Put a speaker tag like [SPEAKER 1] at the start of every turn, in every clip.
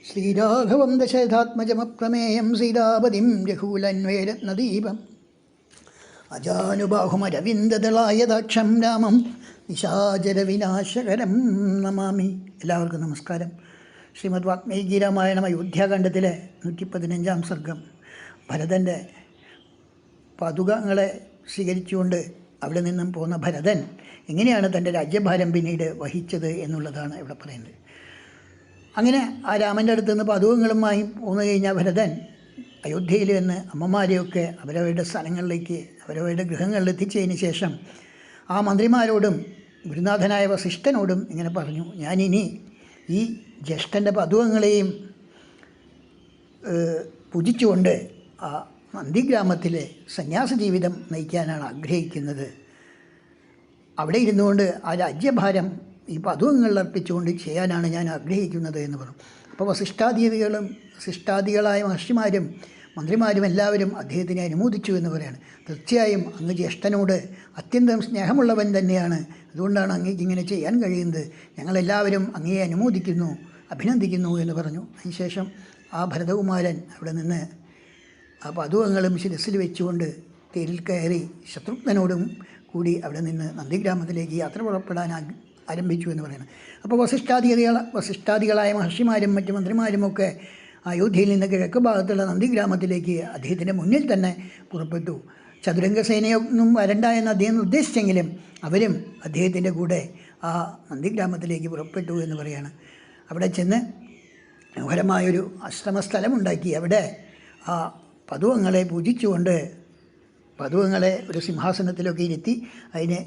[SPEAKER 1] ശ്രീരാഘവം ദശരഥാത്മജമപ്രമേയം സീതാപതിം രഘൂലന്വേരത്നദീപം അജാനുബാഹുമരവിന്ദദളായതാക്ഷം രാമം നിശാചരവിനാശകരം നമാമി. എല്ലാവർക്കും നമസ്കാരം. ശ്രീമദ് വാൽമീകി രാമായണം അയോധ്യാകാണ്ഡത്തിലെ 115-ാം സർഗം. ഭരതൻ്റെ പാതുകങ്ങളെ സ്വീകരിച്ചുകൊണ്ട് അവിടെ നിന്നും പോന്ന ഭരതൻ എങ്ങനെയാണ് തൻ്റെ രാജ്യഭാരം പിന്നീട് വഹിച്ചത് എന്നുള്ളതാണ് ഇവിടെ പറയുന്നത്. അങ്ങനെ ആ രാമൻ്റെ അടുത്ത് നിന്ന് പാതുകങ്ങളുമായി പോന്നു കഴിഞ്ഞാൽ ഭരതൻ അയോധ്യയിൽ നിന്ന് അമ്മമാരെയൊക്കെ അവരവരുടെ സ്ഥലങ്ങളിലേക്ക് അവരവരുടെ ഗൃഹങ്ങളിൽ എത്തിച്ചതിന് ശേഷം ആ മന്ത്രിമാരോടും ഗുരുനാഥനായ വസിഷ്ഠനോടും ഇങ്ങനെ പറഞ്ഞു, ഞാനിനി ഈ ജ്യേഷ്ഠൻ്റെ പാതുകങ്ങളെയും പൂജിച്ചുകൊണ്ട് ആ നന്ദിഗ്രാമത്തിലെ സന്യാസ ജീവിതം നയിക്കാനാണ് ആഗ്രഹിക്കുന്നത്. അവിടെ ഇരുന്നുകൊണ്ട് ആ രാജ്യഭാരം ഈ പാതുകങ്ങളിൽ അർപ്പിച്ചുകൊണ്ട് ചെയ്യാനാണ് ഞാൻ ആഗ്രഹിക്കുന്നത് എന്ന് പറഞ്ഞു. അപ്പോൾ വസിഷ്ഠാദികളായ മഹർഷിമാരും മന്ത്രിമാരും എല്ലാവരും അദ്ദേഹത്തിനെ അനുമോദിച്ചു എന്ന് പറയാണ്. തീർച്ചയായും അങ്ങ് ജ്യേഷ്ഠനോട് അത്യന്തം സ്നേഹമുള്ളവൻ തന്നെയാണ്, അതുകൊണ്ടാണ് അങ്ങേക്ക് ഇങ്ങനെ ചെയ്യാൻ കഴിയുന്നത്. ഞങ്ങളെല്ലാവരും അങ്ങയെ അനുമോദിക്കുന്നു, അഭിനന്ദിക്കുന്നു എന്ന് പറഞ്ഞു. അതിനുശേഷം ആ ഭരതകുമാരൻ അവിടെ നിന്ന് ആ പാതുകങ്ങളും ശിരസിൽ വെച്ചുകൊണ്ട് തേരിൽ കയറി ശത്രുഘ്നനോടും കൂടി അവിടെ നിന്ന് നന്ദിഗ്രാമത്തിലേക്ക് യാത്ര പുറപ്പെടാൻ ആരംഭിച്ചു എന്ന് പറയുന്നത്. അപ്പോൾ വസിഷ്ഠാദികളായ മഹർഷിമാരും മറ്റ് മന്ത്രിമാരുമൊക്കെ അയോധ്യയിൽ നിന്ന് കിഴക്ക് ഭാഗത്തുള്ള നന്ദിഗ്രാമത്തിലേക്ക് അദ്ദേഹത്തിൻ്റെ മുന്നിൽ തന്നെ പുറപ്പെട്ടു. ചതുരംഗസേനയൊന്നും വരണ്ട എന്ന് അദ്ദേഹം നിർദ്ദേശിച്ചെങ്കിലും അവരും അദ്ദേഹത്തിൻ്റെ കൂടെ ആ നന്ദിഗ്രാമത്തിലേക്ക് പുറപ്പെട്ടു എന്ന് പറയുകയാണ്. അവിടെ ചെന്ന് മനോഹരമായൊരു ആശ്രമസ്ഥലമുണ്ടാക്കി അവിടെ ആ പാതുകങ്ങളെ പൂജിച്ചുകൊണ്ട് പാതുകങ്ങളെ ഒരു സിംഹാസനത്തിലൊക്കെ ഇരുത്തി അതിനെ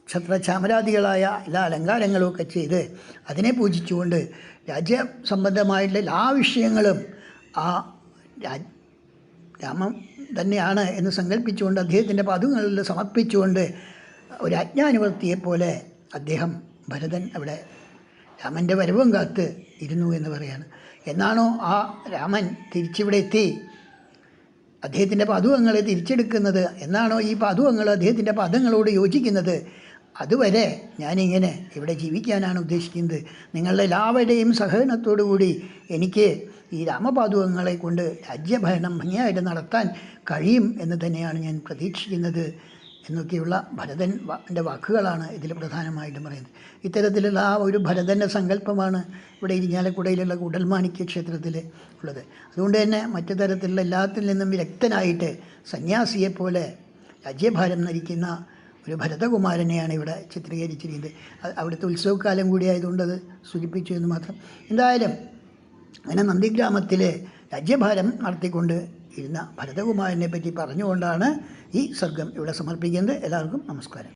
[SPEAKER 1] ഛത്രചാമരാദികളായ എല്ലാ അലങ്കാരങ്ങളും ഒക്കെ ചെയ്ത് അതിനെ പൂജിച്ചുകൊണ്ട് രാജ്യസംബന്ധമായിട്ടുള്ള എല്ലാ വിഷയങ്ങളും ആ രാമൻ തന്നെയാണ് എന്ന് സങ്കല്പിച്ചുകൊണ്ട് അദ്ദേഹത്തിൻ്റെ പാതുകങ്ങളിൽ സമർപ്പിച്ചുകൊണ്ട് ഒരു ആജ്ഞാനുവർത്തിയെപ്പോലെ അദ്ദേഹം ഭരതൻ അവിടെ രാമൻ്റെ വരവും കാത്ത് ഇരുന്നു എന്ന് പറയാണ്. എന്നാണോ ആ രാമൻ തിരിച്ചിവിടെ എത്തി അദ്ദേഹത്തിൻ്റെ പാതുകങ്ങളെ തിരിച്ചെടുക്കുന്നത്, എന്നാണോ ഈ പാതുകങ്ങൾ അദ്ദേഹത്തിൻ്റെ പാദങ്ങളോട് യോജിക്കുന്നത്, അതുവരെ ഞാനിങ്ങനെ ഇവിടെ ജീവിക്കാനാണ് ഉദ്ദേശിക്കുന്നത്. നിങ്ങളുടെ എല്ലാവരുടെയും സഹകരണത്തോടുകൂടി എനിക്ക് ഈ രാമപാതുകങ്ങളെ കൊണ്ട് രാജ്യഭരണം ഭംഗിയായിട്ട് നടത്താൻ കഴിയും എന്ന് തന്നെയാണ് ഞാൻ പ്രതീക്ഷിക്കുന്നത് എന്നൊക്കെയുള്ള ഭരതൻ്റെ വാക്കുകളാണ് ഇതിൽ പ്രധാനമായിട്ടും പറയുന്നത്. ഇത്തരത്തിലുള്ള ആ ഒരു ഭരതൻ്റെ സങ്കല്പമാണ് ഇവിടെ ഇരിഞ്ഞാലക്കുടയിലുള്ള കൂടൽമാണിക്യ ക്ഷേത്രത്തിൽ ഉള്ളത്. അതുകൊണ്ട് തന്നെ മറ്റു തരത്തിലുള്ള എല്ലാത്തിൽ നിന്നും വിരക്തനായിട്ട് സന്യാസിയെപ്പോലെ രാജ്യഭാരം നയിക്കുന്ന ഒരു ഭരതകുമാരനെയാണ് ഇവിടെ ചിത്രീകരിച്ചിരിക്കുന്നത്. അവിടുത്തെ ഉത്സവകാലം കൂടിയായതുകൊണ്ട് അത് സൂചിപ്പിച്ചു എന്ന് മാത്രം. എന്തായാലും അങ്ങനെ നന്ദിഗ്രാമത്തിൽ രാജ്യഭാരം നടത്തിക്കൊണ്ട് ഇരുന്ന ഭരതകുമാരനെ പറ്റി പറഞ്ഞുകൊണ്ടാണ് ഈ സർഗം ഇവിടെ സമർപ്പിക്കുന്നത്. എല്ലാവർക്കും നമസ്കാരം.